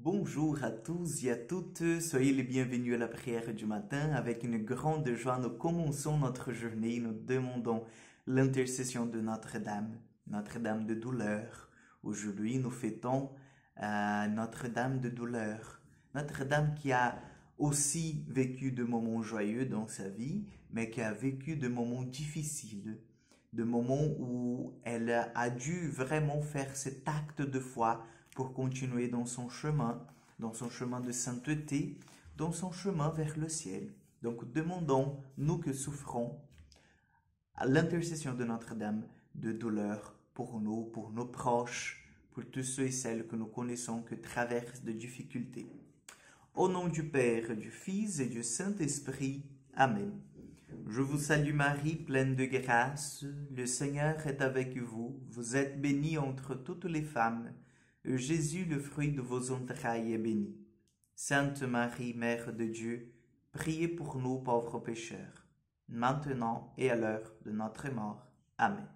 Bonjour à tous et à toutes, soyez les bienvenus à la prière du matin. Avec une grande joie, nous commençons notre journée, nous demandons l'intercession de Notre-Dame, Notre-Dame de douleur. Aujourd'hui, nous fêtons Notre-Dame de douleur, Notre-Dame qui a aussi vécu de moments joyeux dans sa vie, mais qui a vécu de moments difficiles, de moments où elle a dû vraiment faire cet acte de foi pour continuer dans son chemin de sainteté, dans son chemin vers le ciel. Donc demandons, nous que souffrons, à l'intercession de Notre-Dame de douleur pour nous, pour nos proches, pour tous ceux et celles que nous connaissons qui traversent de difficultés. Au nom du Père, du Fils et du Saint-Esprit. Amen. Je vous salue Marie, pleine de grâce, le Seigneur est avec vous. Vous êtes bénie entre toutes les femmes, et Jésus, le fruit de vos entrailles, est béni. Sainte Marie, Mère de Dieu, priez pour nous pauvres pécheurs, maintenant et à l'heure de notre mort. Amen.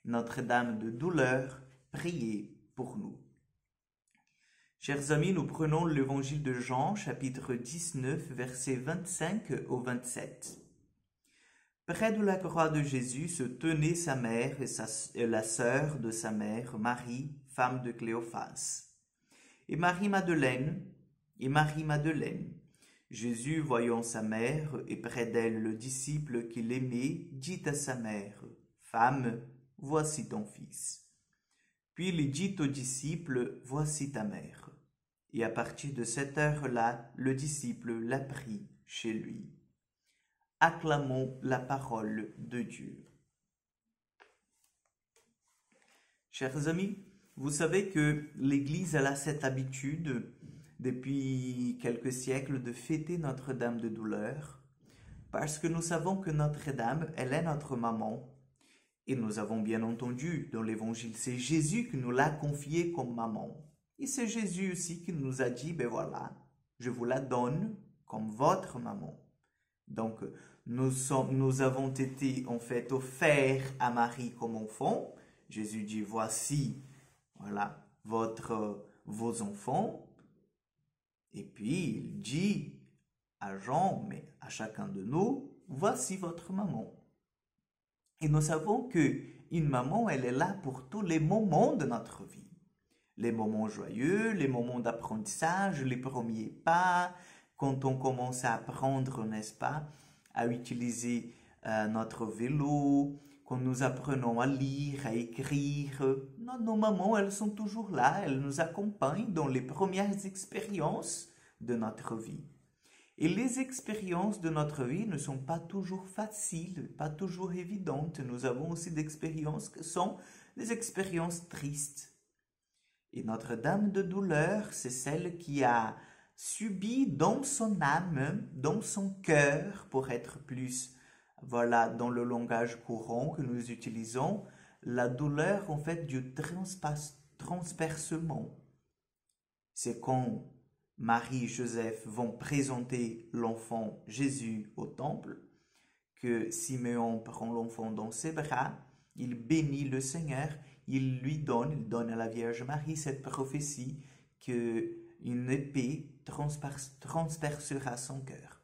Notre-Dame de douleur, priez pour nous. Chers amis, nous prenons l'évangile de Jean, chapitre 19, versets 25 au 27. Près de la croix de Jésus se tenaient sa mère et la sœur de sa mère, Marie, femme de Cléophas, et Marie-Madeleine. Jésus, voyant sa mère et près d'elle le disciple qu'il aimait, dit à sa mère, « Femme, voici ton fils. » Puis il dit au disciple, « Voici ta mère. » Et à partir de cette heure-là, le disciple l'a pris chez lui. Acclamons la parole de Dieu. Chers amis, vous savez que l'Église a cette habitude, depuis quelques siècles, de fêter Notre-Dame de douleur, parce que nous savons que Notre-Dame, elle est notre maman, et nous avons bien entendu dans l'Évangile, c'est Jésus qui nous l'a confiée comme maman. Et c'est Jésus aussi qui nous a dit, ben voilà, je vous la donne comme votre maman. Donc, nous avons été en fait offerts à Marie comme enfants. Jésus dit, voici, voilà, vos enfants. Et puis, il dit à Jean, mais à chacun de nous, voici votre maman. Et nous savons qu'une maman, elle est là pour tous les moments de notre vie. Les moments joyeux, les moments d'apprentissage, les premiers pas, quand on commence à apprendre, n'est-ce pas, à utiliser notre vélo, quand nous apprenons à lire, à écrire. Nos mamans, elles sont toujours là, elles nous accompagnent dans les premières expériences de notre vie. Et les expériences de notre vie ne sont pas toujours faciles, pas toujours évidentes. Nous avons aussi des expériences qui sont des expériences tristes. Et Notre-Dame de douleur, c'est celle qui a subi dans son âme, dans son cœur, pour être plus, voilà, dans le langage courant que nous utilisons, la douleur en fait du transpercement. C'est quand Marie et Joseph vont présenter l'enfant Jésus au temple, que Siméon prend l'enfant dans ses bras, il bénit le Seigneur, il donne à la Vierge Marie cette prophétie qu'une épée transpercera son cœur.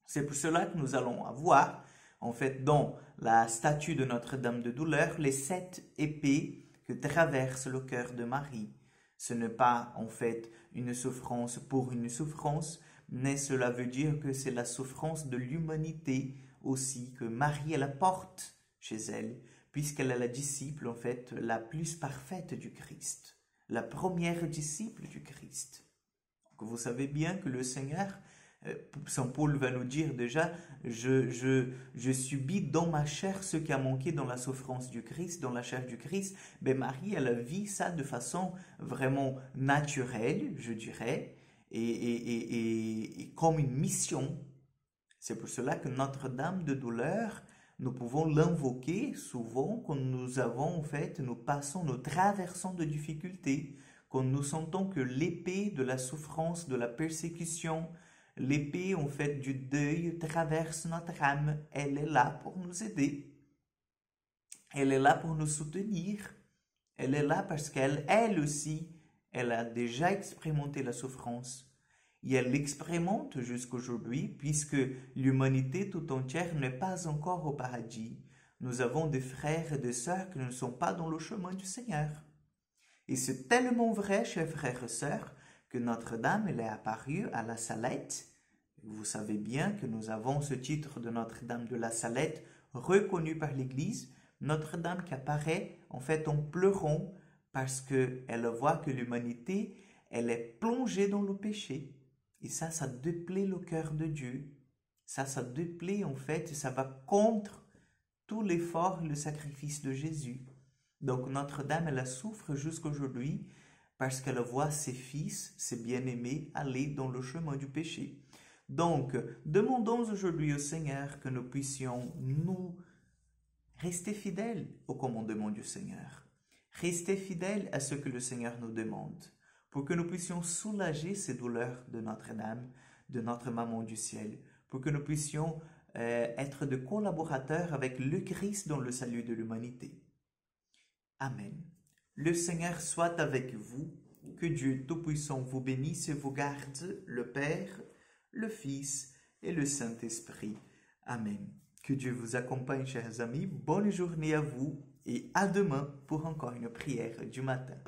C'est pour cela que nous allons avoir, en fait, dans la statue de Notre-Dame de douleur, les 7 épées que traversent le cœur de Marie. Ce n'est pas, en fait, une souffrance pour une souffrance, mais cela veut dire que c'est la souffrance de l'humanité aussi, que Marie, elle porte chez elle, puisqu'elle est la disciple, en fait, la plus parfaite du Christ, la première disciple du Christ. Donc, vous savez bien que le Seigneur, Saint Paul va nous dire déjà, je subis dans ma chair ce qui a manqué dans la souffrance du Christ, dans la chair du Christ. Mais Marie, elle vit ça de façon vraiment naturelle, je dirais, et comme une mission. C'est pour cela que Notre-Dame de douleur, nous pouvons l'invoquer souvent quand nous passons, nous traversons de difficultés, quand nous sentons que l'épée de la souffrance, de la persécution, l'épée en fait du deuil traverse notre âme. Elle est là pour nous aider. Elle est là pour nous soutenir. Elle est là parce qu'elle aussi, Elle a déjà expérimenté la souffrance. Et elle l'expérimente jusqu'aujourd'hui puisque l'humanité tout entière n'est pas encore au paradis. Nous avons des frères et des sœurs qui ne sont pas dans le chemin du Seigneur. Et c'est tellement vrai, chers frères et sœurs, que Notre-Dame, elle est apparue à la Salette. Vous savez bien que nous avons ce titre de Notre-Dame de la Salette reconnu par l'Église. Notre-Dame qui apparaît en fait en pleurant parce qu'elle voit que l'humanité, elle est plongée dans le péché. Et ça déplaît le cœur de Dieu. Ça déplaît en fait, et ça va contre tout l'effort et le sacrifice de Jésus. Donc Notre-Dame, elle souffre jusqu'aujourd'hui parce qu'elle voit ses fils, ses bien-aimés, aller dans le chemin du péché. Donc, demandons aujourd'hui au Seigneur que nous puissions nous rester fidèles au commandement du Seigneur. Rester fidèles à ce que le Seigneur nous demande, pour que nous puissions soulager ces douleurs de Notre-Dame, de notre Maman du ciel, pour que nous puissions être de collaborateurs avec le Christ dans le salut de l'humanité. Amen. Le Seigneur soit avec vous, que Dieu Tout-Puissant vous bénisse et vous garde, le Père, le Fils et le Saint-Esprit. Amen. Que Dieu vous accompagne, chers amis. Bonne journée à vous et à demain pour encore une prière du matin.